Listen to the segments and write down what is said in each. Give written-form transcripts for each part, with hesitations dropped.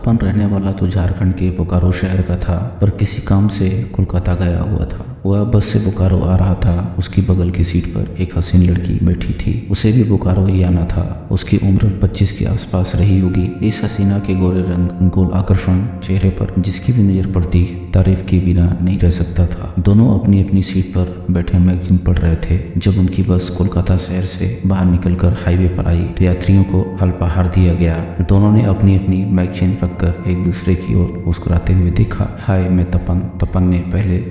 तपन रहने वाला तो झारखंड के बोकारो शहर का था, पर किसी काम से कोलकाता गया हुआ था। वह बस से बोकारो आ रहा था। उसकी बगल की सीट पर एक हसीन लड़की बैठी थी। उसे भी बोकारो ही आना था। उसकी उम्र 25 के आसपास रही होगी। इस हसीना के गोरे रंग, गोल आकर्षण चेहरे पर जिसकी भी नजर पड़ती तारीफ के बिना नहीं रह सकता था। दोनों अपनी अपनी सीट पर बैठे मैगजीन पढ़ रहे थे। जब उनकी बस कोलकाता शहर से बाहर निकलकर हाईवे पर आई तो यात्रियों को अल्पाहार दिया गया। दोनों ने अपनी अपनी मैगजीन रखकर एक दूसरे की ओर मुस्कुराते हुए देखा। हाय, मैं तपन ने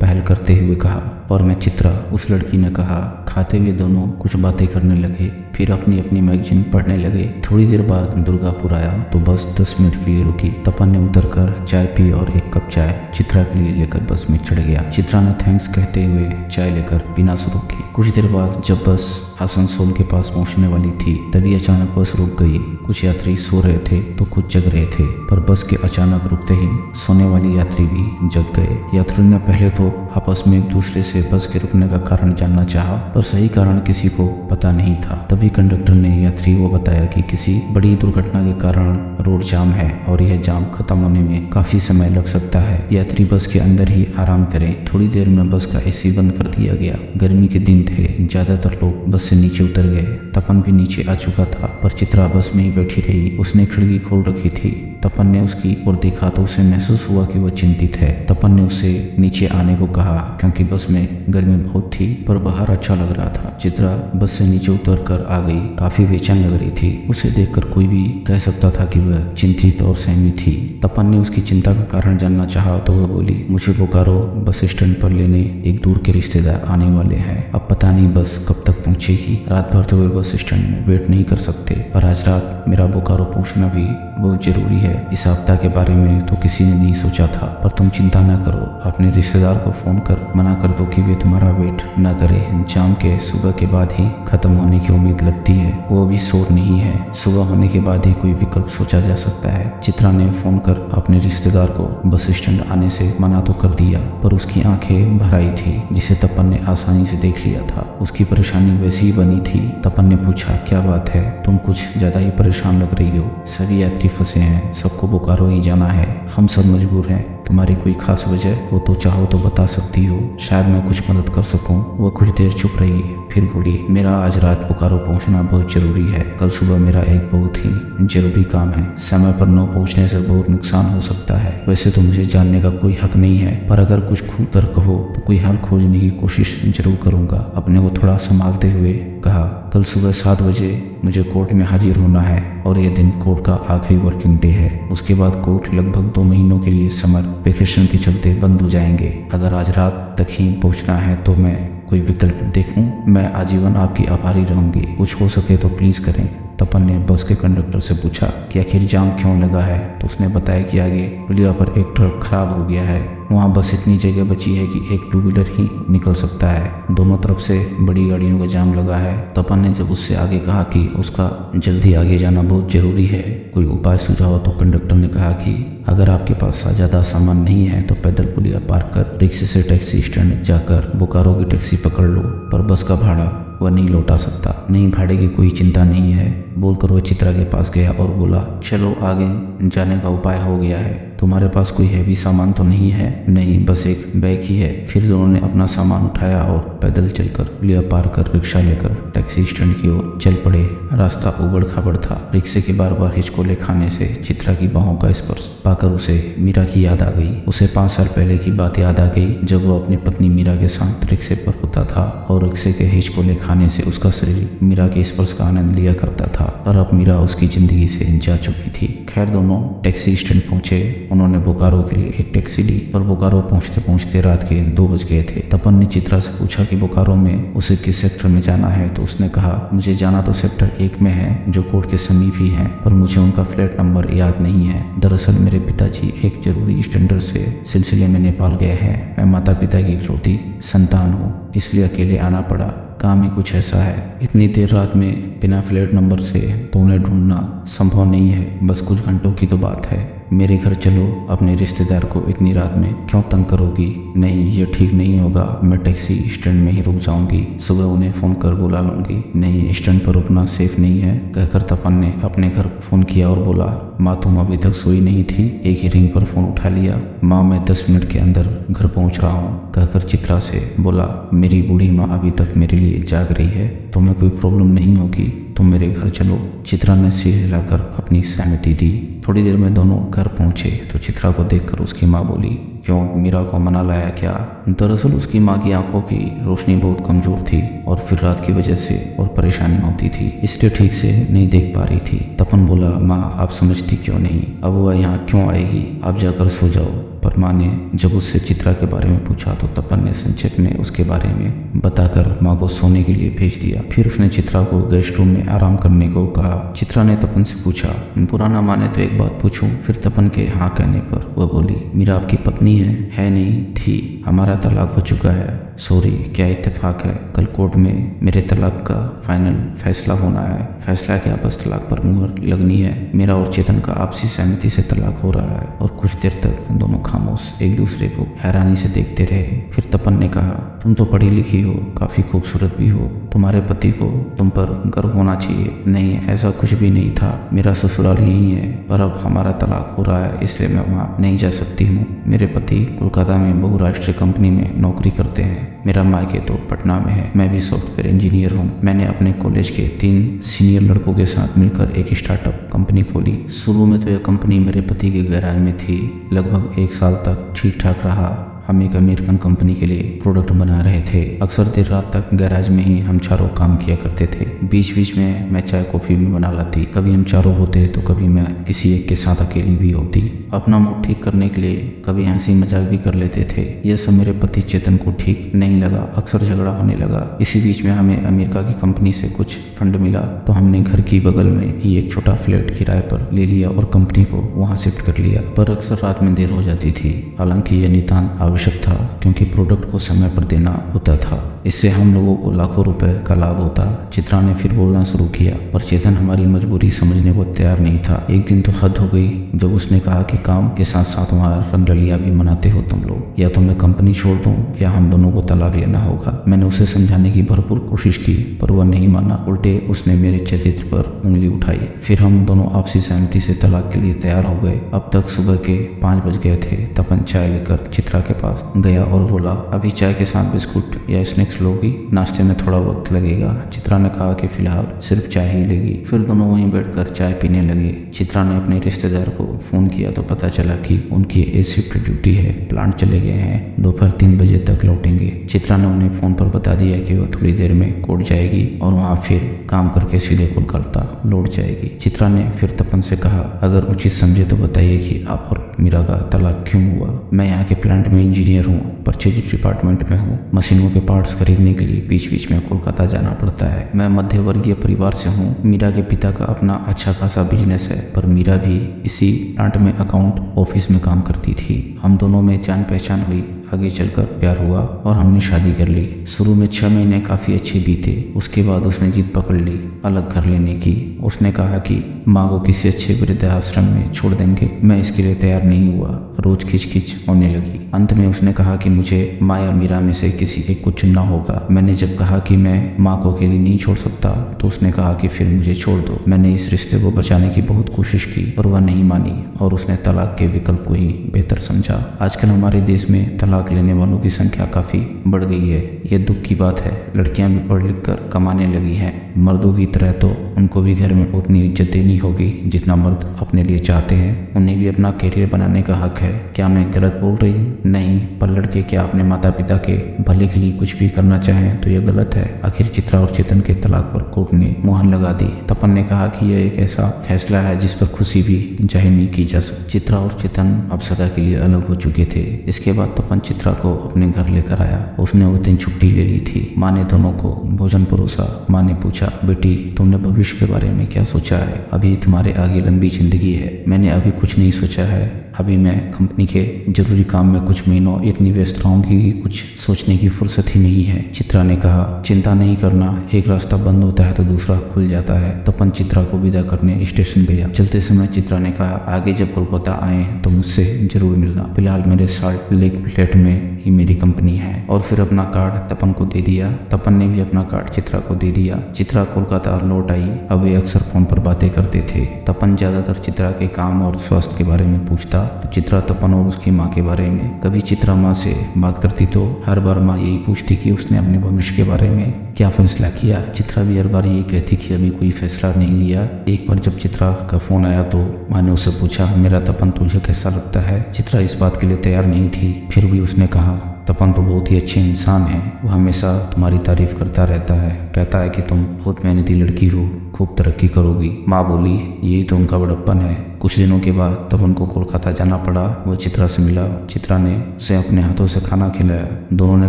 पहल करते हुए कहा। और मैं चित्रा, उस लड़की ने कहा। खाते हुए दोनों कुछ बातें करने लगे, फिर अपनी अपनी मैगजीन पढ़ने लगे। थोड़ी देर बाद दुर्गापुर आया तो बस 10 मिनट के लिए रुकी। तपन ने उतरकर चाय पी और एक कप चाय चित्रा के लिए लेकर बस में चढ़ गया। चित्रा ने थैंक्स कहते हुए चाय लेकर पीना शुरू की। कुछ देर बाद जब बस आसनसोल के पास पहुंचने वाली थी तभी अचानक बस रुक गई। कुछ यात्री सो रहे थे तो कुछ जग रहे थे, पर बस के अचानक रुकते ही सोने वाली यात्री भी जग गए। यात्रियों ने पहले तो आपस में एक दूसरे से बस के रुकने का कारण जानना चाहा, पर सही कारण किसी को पता नहीं था। तभी कंडक्टर ने यात्रियों को बताया कि किसी बड़ी दुर्घटना के कारण रोड जाम है और यह जाम खत्म होने में काफी समय लग सकता है। यात्री बस के अंदर ही आराम करें। थोड़ी देर में बस का एसी बंद कर दिया गया। गर्मी के दिन थे, ज्यादातर लोग बस से नीचे उतर गए। तपन भी नीचे आ चुका था, पर चित्रा बस में ही बैठी रही। उसने खिड़की खोल रखी थी। तपन ने उसकी ओर देखा तो उसे महसूस हुआ कि वह चिंतित है। तपन ने उसे नीचे आने को कहा क्योंकि बस में गर्मी बहुत थी, पर बाहर अच्छा लग रहा था। चित्रा बस से नीचे उतरकर आ गई। काफी बेचैन लग रही थी। उसे देखकर कोई भी कह सकता था कि वह चिंतित और सहमी थी। तपन ने उसकी चिंता का कारण जानना चाहा तो वह बोली, मुझे बोकारो बस स्टैंड पर लेने एक दूर के रिश्तेदार आने वाले हैं। अब पता नहीं बस कब तक पहुंचेगी। रात भर तो वे बस स्टैंड में वेट नहीं कर सकते, पर आज रात मेरा बोकारो पहुंचना भी बहुत जरूरी है। इस आपदा के बारे में तो किसी ने नहीं सोचा था, पर तुम चिंता न करो। अपने रिश्तेदार को फोन कर मना कर दो कि वे तुम्हारा वेट न करे। जाम के सुबह के बाद ही खत्म होने की उम्मीद लगती है। वो भी शोर नहीं है। सुबह होने के बाद ही कोई विकल्प सोचा जा सकता है। चित्रा ने फोन कर अपने रिश्तेदार को बस स्टैंड आने से मना तो कर दिया, पर उसकी आंखें भर आई थी, जिसे तपन ने आसानी से देख लिया था। उसकी परेशानी वैसी ही बनी थी। तपन ने पूछा, क्या बात है, तुम कुछ ज्यादा ही परेशान लग रही हो। सभी यात्री फंसे हैं, सबको बोकारो ही जाना है। हम सब मजबूर हैं। तुम्हारी कोई खास वजह हो तो चाहो तो बता सकती हो, शायद मैं कुछ मदद कर सकूं। वह कुछ देर चुप रही, फिर बोली, मेरा आज रात बोकारो पहुंचना बहुत जरूरी है। कल सुबह मेरा एक बहुत ही जरूरी काम है। समय पर न पहुंचने से बहुत नुकसान हो सकता है। वैसे तो मुझे जानने का कोई हक नहीं है, पर अगर कुछ खुल कर कहो तो कोई हल खोजने की कोशिश जरूर करूंगा। अपने को थोड़ा संभालते हुए कहा, कल सुबह 7 बजे मुझे कोर्ट में हाजिर होना है और यह दिन कोर्ट का आखिरी वर्किंग डे है। उसके बाद कोर्ट लगभग 2 महीनों के लिए समर वेकेशन के चलते बंद हो जाएंगे। अगर आज रात तक ही पहुंचना है तो मैं कोई विकल्प देखूं। मैं आजीवन आपकी आभारी रहूंगी। कुछ हो सके तो प्लीज करें। तपन ने बस के कंडक्टर से पूछा कि आखिर जाम क्यों लगा है, तो उसने बताया कि आगे पुलिया पर एक ट्रक खराब हो गया है। वहाँ बस इतनी जगह बची है कि एक 2 व्हीलर ही निकल सकता है। दोनों तरफ से बड़ी गाड़ियों का जाम लगा है। तपन ने जब उससे आगे कहा कि उसका जल्दी आगे जाना बहुत जरूरी है, कोई उपाय सुझाव, तो कंडक्टर ने कहा कि अगर आपके पास ज़्यादा सामान नहीं है तो पैदल पुलिया पार कर रिक्शे से टैक्सी स्टैंड जाकर बोकारो की टैक्सी पकड़ लो, पर बस का भाड़ा वह नहीं लौटा सकता। नहीं, भाड़े की कोई चिंता नहीं है, बोलकर वह चित्रा के पास गया और बोला, चलो आगे जाने का उपाय हो गया है। तुम्हारे पास कोई हैवी सामान तो नहीं है? नहीं, बस एक बैग ही है। फिर दोनों ने अपना सामान उठाया और पैदल चलकर पुलिया पार कर रिक्शा लेकर टैक्सी स्टैंड की ओर चल पड़े। रास्ता उबड़ खाबड़ था। रिक्शे के बार बार हिचकोले खाने से चित्रा की बाहों का स्पर्श पाकर उसे मीरा की याद आ गई। उसे 5 साल पहले की बात याद आ गई, जब वो अपनी पत्नी मीरा के साथ रिक्शे पर होता था और रिक्शे के हिचकोले खाने से उसका शरीर मीरा के स्पर्श का आनंद लिया करता था। पर अब मीरा उसकी जिंदगी से जा चुकी थी। खैर, दोनों टैक्सी स्टैंड पहुंचे। उन्होंने बोकारो के लिए एक टैक्सी ली, पर बोकारो पहुंचते पहुंचते रात के 2 बज गए थे। तपन ने चित्रा से पूछा कि बोकारो में उसे किस सेक्टर में जाना है, तो उसने कहा, मुझे जाना तो सेक्टर 1 में है, जो कोर्ट के समीप ही है, पर मुझे उनका फ्लैट नंबर याद नहीं है। दरअसल मेरे पिताजी एक जरूरी टेंडर से सिलसिले में नेपाल गए हैं। मैं माता पिता की इकलौती संतान हूँ, इसलिए अकेले आना पड़ा। काम ही कुछ ऐसा है। इतनी देर रात में बिना फ्लैट नंबर से तो उन्हें ढूंढना संभव नहीं है। बस कुछ घंटों की तो बात है। मेरे घर चलो, अपने रिश्तेदार को इतनी रात में क्यों तंग करोगी? नहीं, ये ठीक नहीं होगा, मैं टैक्सी स्टैंड में ही रुक जाऊंगी, सुबह उन्हें फ़ोन कर बुला लूंगी। नहीं, स्टैंड पर रुकना सेफ नहीं है, कहकर तपन ने अपने घर फ़ोन किया और बोला, माँ तुम अभी तक सोई नहीं थी? एक ही रिंग पर फ़ोन उठा लिया। माँ मैं 10 मिनट के अंदर घर पहुँच रहा हूँ, कहकर चित्रा से बोला, मेरी बूढ़ी माँ अभी तक मेरे लिए जाग रही है, तुम्हें कोई प्रॉब्लम नहीं होगी, तुम मेरे घर चलो। चित्रा ने सिर हिलाकर अपनी सहमति दी। थोड़ी देर में दोनों घर पहुंचे तो चित्रा को देखकर उसकी माँ बोली, क्यों, मीरा को मना लाया क्या? दरअसल उसकी माँ की आंखों की रोशनी बहुत कमजोर थी और फिर रात की वजह से और परेशानी होती थी, इसलिए ठीक से नहीं देख पा रही थी। तपन बोला, माँ आप समझती क्यों नहीं, अब वह यहाँ क्यों आएगी, आप जाकर सो जाओ। पर माँ ने जब उससे चित्रा के बारे में पूछा तो तपन ने संक्षेप में उसके बारे में बताकर माँ को सोने के लिए भेज दिया। फिर उसने चित्रा को गेस्ट रूम में आराम करने को कहा। चित्रा ने तपन से पूछा, पुराना माँ ने तो एक बात पूछूं? फिर तपन के हाँ कहने पर वह बोली, मीरा आपकी पत्नी है नहीं? थी, हमारा तलाक हो चुका है। सॉरी, क्या इत्तेफाक है, कल कोर्ट में मेरे तलाक का फाइनल फैसला होना है। फैसला क्या, बस तलाक पर मुहर लगनी है। मेरा और चेतन का आपसी सहमति से तलाक हो रहा है। और कुछ देर तक दोनों खामोश एक दूसरे को हैरानी से देखते रहे। फिर तपन ने कहा, तुम तो पढ़ी लिखी हो, काफी खूबसूरत भी हो, तुम्हारे पति को तुम पर गर्व होना चाहिए। नहीं, ऐसा कुछ भी नहीं था, मेरा ससुराल यही है, पर अब हमारा तलाक हो रहा है इसलिए मैं वहाँ नहीं जा सकती हूँ। मेरे पति कोलकाता में बहुराष्ट्रीय कंपनी में नौकरी करते हैं, मेरा मायके तो पटना में है। मैं भी सॉफ्टवेयर इंजीनियर हूँ। मैंने अपने कॉलेज के 3 सीनियर लड़कों के साथ मिलकर एक स्टार्टअप कंपनी खोली। शुरू में तो यह कंपनी मेरे पति के गैराज में थी, लगभग 1 साल तक ठीक ठाक रहा। हम एक अमेरिकन कंपनी के लिए प्रोडक्ट बना रहे थे। अक्सर देर रात तक गैराज में ही हम चारों काम किया करते थे। बीच बीच में मैं चाय कॉफी भी बना लाती। कभी हम चारों होते तो कभी मैं किसी एक के साथ अकेली भी होती। अपना मूड ठीक करने के लिए कभी हंसी मजाक भी कर लेते थे। यह सब मेरे पति चेतन को ठीक नहीं लगा, अक्सर झगड़ा होने लगा। इसी बीच में हमें अमेरिका की कंपनी से कुछ फंड मिला तो हमने घर की बगल में ही एक छोटा फ्लैट किराए पर ले लिया और कंपनी को वहाँ शिफ्ट कर लिया। पर अक्सर रात में देर हो जाती थी, हालांकि यह नितांत आवश्यक था क्योंकि प्रोडक्ट को समय पर देना होता था। इससे हम लोगों को लाखों रुपए का लाभ होता। चित्रा ने फिर बोलना शुरू किया, पर चेतन हमारी मजबूरी समझने को तैयार नहीं था। एक दिन तो हद हो गई जब उसने कहा कि काम के साथ साथ हमारा रंगलिया भी मनाते हो तुम लोग, या तो मैं कंपनी छोड़ दूं या हम दोनों को तलाक लेना होगा। मैंने उसे समझाने की भरपूर कोशिश की पर वह नहीं माना, उल्टे उसने मेरे चरित्र पर उंगली उठाई। फिर हम दोनों आपसी सहमति से तलाक के लिए तैयार हो गए। अब तक सुबह के 5 बज गए थे। तपन चाय लेकर चित्रा के पास गया और बोला, अभी चाय के साथ बिस्कुट या स्नैक्स लोगी? नाश्ते में थोड़ा वक्त लगेगा। चित्रा ने कहा कि फिलहाल सिर्फ चाय ही लेगी। फिर दोनों वहीं बैठकर चाय पीने लगे। चित्रा ने अपने रिश्तेदार को फोन किया तो पता चला कि उनकी ए शिफ्ट ड्यूटी है, प्लांट चले गए हैं, दोपहर 3 बजे तक लौटेंगे। चित्रा ने उन्हें फोन पर बता दिया कि वह थोड़ी देर में कोर्ट जाएगी और वहाँ फिर काम करके सीधे कोलकाता लौट जाएगी। चित्रा ने फिर तपन से कहा, अगर उचित समझे तो बताइए कि आप और मीरा का तलाक क्यों हुआ? मैं यहाँ के प्लांट में इंजीनियर हूँ, परचेज डिपार्टमेंट में हूँ। मशीनों के पार्ट्स खरीदने के लिए बीच बीच में कोलकाता जाना पड़ता है। मैं मध्यवर्गीय परिवार से हूँ। मीरा के पिता का अपना अच्छा खासा बिजनेस है, पर मीरा भी इसी प्लांट में अकाउंट ऑफिस में काम करती थी। हम दोनों में जान पहचान हुई, आगे चलकर प्यार हुआ और हमने शादी कर ली। शुरू में 6 महीने काफ़ी अच्छे बीते। उसके बाद उसने जिद पकड़ ली अलग घर लेने की। उसने कहा कि माँ को किसी अच्छे वृद्धाश्रम में छोड़ देंगे। मैं इसके लिए तैयार नहीं हुआ। रोज खिचखिच होने लगी। अंत में उसने कहा कि मुझे माँ या मीरा में से किसी एक को चुनना होगा। मैंने जब कहा कि मैं माँ को अकेली नहीं छोड़ सकता तो उसने कहा कि फिर मुझे छोड़ दो। मैंने इस रिश्ते को बचाने की बहुत कोशिश की पर वह नहीं मानी और उसने तलाक के विकल्प को ही बेहतर समझा। आजकल हमारे देश में तलाक लेने वालों की संख्या काफ़ी बढ़ गई है। यह दुख की बात है। लड़कियां भी पढ़ लिख कर कमाने लगी हैं। मर्दों की तरह तो उनको भी घर में उतनी इज्जत देनी होगी जितना मर्द अपने लिए चाहते हैं। उन्हें भी अपना करियर बनाने का हक है। क्या मैं गलत बोल रही हूँ? नहीं, पर लड़के क्या अपने माता पिता के भले के लिए कुछ भी करना चाहें तो यह गलत है। आखिर चित्रा और चेतन के तलाक पर कोर्ट ने मुहर लगा दी। तपन ने कहा कि यह एक ऐसा फैसला है जिस पर खुशी भी जाहिर नहीं की जा सकती। चित्रा और चेतन अब सदा के लिए अलग हो चुके थे। इसके बाद तपन चित्रा को अपने घर लेकर आया। उसने उस दिन छुट्टी ले ली थी। माँ ने दोनों को भोजन परोसा। माँ ने पूछा, बेटी तुमने भविष्य के बारे में क्या सोचा है? अभी तुम्हारे आगे लंबी जिंदगी है। मैंने अभी कुछ नहीं सोचा है। अभी मैं कंपनी के जरूरी काम में कुछ महीनों इतनी व्यस्त रहूंगी कि कुछ सोचने की फुर्सत ही नहीं है। चित्रा ने कहा, चिंता नहीं करना, एक रास्ता बंद होता है तो दूसरा खुल जाता है। तपन चित्रा को विदा करने स्टेशन गया। चलते समय चित्रा ने कहा, आगे जब कोलकाता आए तो मुझसे जरूर मिलना। फिलहाल मेरे साल्ट लेक फ्लैट में ही मेरी कंपनी है। और फिर अपना कार्ड तपन को दे दिया। तपन ने भी अपना कार्ड चित्रा को दे दिया। चित्रा कोलकाता लौट आई। अब वे अक्सर फोन पर बातें करते थे। तपन ज्यादातर चित्रा के काम और स्वास्थ्य के बारे में पूछता तो चित्रा तपन और उसकी माँ के बारे में। कभी चित्रा माँ से बात करती तो हर बार माँ यही पूछती कि उसने अपने भविष्य के बारे में क्या फैसला किया। चित्रा भी हर बार यही कहती कि अभी कोई फैसला नहीं लिया। एक बार जब चित्रा का फोन आया तो माँ ने उससे पूछा, मेरा तपन तुझे कैसा लगता है। चित्रा इस बात के लिए तैयार नहीं थी, फिर भी उसने कहा, तपन तो बहुत ही अच्छे इंसान है। वो हमेशा तुम्हारी तारीफ करता रहता है, कहता है कि तुम बहुत मेहनती लड़की हो, खूब तरक्की करोगी। माँ बोली, यही तो उनका बड़प्पन है। कुछ दिनों के बाद तपन को कोलकाता जाना पड़ा। वो चित्रा से मिला। चित्रा ने उसे अपने हाथों से खाना खिलाया। दोनों ने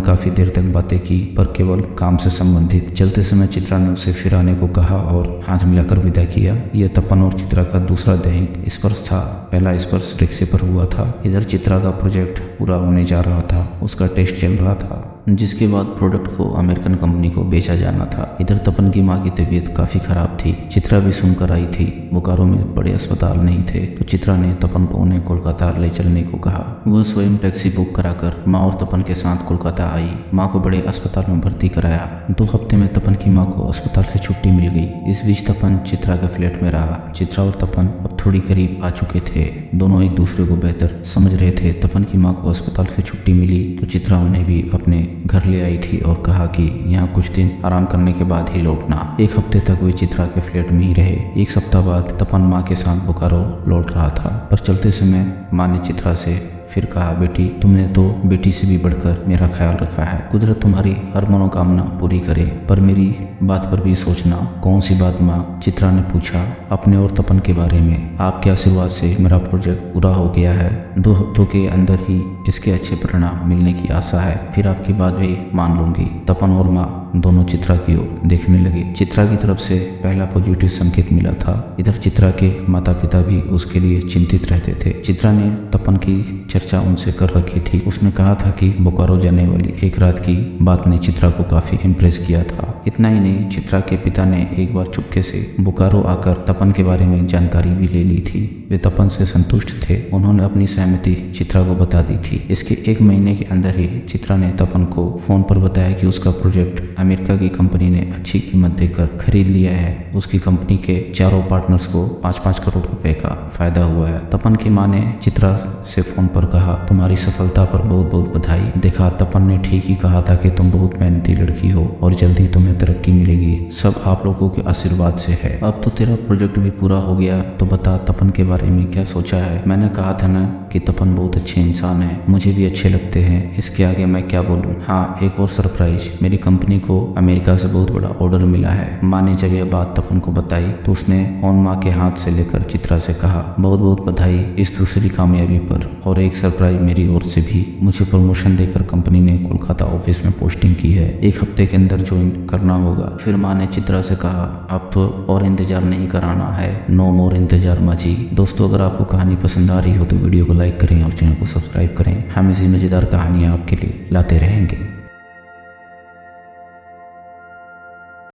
काफी देर तक बातें की, पर केवल काम से संबंधित। चलते समय चित्रा ने उसे फिर आने को कहा और हाथ मिलाकर विदा किया। यह तपन और चित्रा का दूसरा दैनिक स्पर्श था। पहला स्पर्श रिक्शे पर हुआ था। इधर चित्रा का प्रोजेक्ट पूरा होने जा रहा था। उसका टेस्ट चल रहा था, जिसके बाद प्रोडक्ट को अमेरिकन कंपनी को बेचा जाना था। इधर तपन की माँ की तबीयत काफी खराब थी। चित्रा भी सुनकर आई थी। बोकारो में बड़े अस्पताल नहीं थे तो चित्रा ने तपन को उन्हें कोलकाता ले चलने को कहा। वह स्वयं टैक्सी बुक कराकर माँ और तपन के साथ कोलकाता आई। माँ को बड़े अस्पताल में भर्ती कराया। 2 हफ्ते में तपन की माँ को अस्पताल से छुट्टी मिल गई। इस बीच तपन चित्रा के फ्लैट में रहा। चित्रा और तपन अब थोड़ी करीब आ चुके थे। दोनों एक दूसरे को बेहतर समझ रहे थे। तपन की माँ को अस्पताल से छुट्टी मिली तो चित्रा उन्हें भी अपने घर ले आई थी और कहा कि यहाँ कुछ दिन आराम करने के बाद ही लौटना। 1 हफ्ते तक वे चित्रा के फ्लैट में ही रहे। 1 सप्ताह बाद तपन माँ के साथ बोकारो लौट रहा था, पर चलते समय माँ ने चित्रा से फिर कहा, बेटी, तुमने तो बेटी से भी बढ़कर मेरा ख्याल रखा है। कुदरत तुम्हारी हर मनोकामना पूरी करे, पर मेरी बात पर भी सोचना। कौन सी बात माँ? चित्रा ने पूछा। अपने और तपन के बारे में। आपके आशीर्वाद से मेरा प्रोजेक्ट पूरा हो गया है। 2 हफ्तों के अंदर ही इसके अच्छे परिणाम मिलने की आशा है। फिर आपकी बात भी मान लूंगी। तपन और माँ दोनों चित्रा की ओर देखने लगे। चित्रा की तरफ से पहला पॉजिटिव संकेत मिला था। इधर चित्रा के माता पिता भी उसके लिए चिंतित रहते थे। चित्रा ने तपन की चर्चा उनसे कर रखी थी। उसने कहा था कि बोकारो जाने वाली एक रात की बात ने चित्रा को काफी इम्प्रेस किया था। इतना ही नहीं, चित्रा के पिता ने एक बार चुपके से बोकारो आकर तपन के बारे में जानकारी भी ले ली थी। वे तपन से संतुष्ट थे। उन्होंने अपनी सहमति चित्रा को बता दी थी। इसके 1 महीने के अंदर ही चित्रा ने तपन को फोन पर बताया कि उसका प्रोजेक्ट अमेरिका की कंपनी ने अच्छी कीमत देकर खरीद लिया है। उसकी कंपनी के चारों पार्टनर्स को 5-5 करोड़ रुपए का फायदा हुआ है। तपन की माँ ने चित्रा से फोन पर कहा, तुम्हारी सफलता पर बहुत बहुत बधाई। देखा, तपन ने ठीक ही कहा था कि तुम बहुत मेहनती लड़की हो और जल्दी तुम्हें तरक्की मिलेगी। सब आप लोगों के आशीर्वाद से है। अब तो तेरा प्रोजेक्ट भी पूरा हो गया, तो बता तपन के बारे में क्या सोचा है। मैंने कहा था ना कि तपन बहुत अच्छे इंसान है, मुझे भी अच्छे लगते हैं। इसके आगे मैं क्या बोलूँ। हाँ, एक और सरप्राइज, मेरी कंपनी को अमेरिका से बहुत बड़ा ऑर्डर मिला है। माँ ने जब यह बात तपन को बताई तो उसने फोन माँ के हाथ से लेकर चित्रा से कहा, बहुत बहुत बधाई इस दूसरी कामयाबी पर, और एक सरप्राइज मेरी ओर से भी। मुझे प्रमोशन देकर कंपनी ने कोलकाता ऑफिस में पोस्टिंग की है। 1 हफ्ते के अंदर ज्वाइन करना होगा। फिर माँ ने चित्रा से कहा, अब तो और इंतजार नहीं कराना है। नो मोर इंतजार माँ जी। दोस्तों, अगर आपको कहानी पसंद आ रही हो तो वीडियो को लाइक करें और चैनल को सब्सक्राइब करें। हम ऐसी मजेदार कहानियाँ आपके लिए लाते रहेंगे।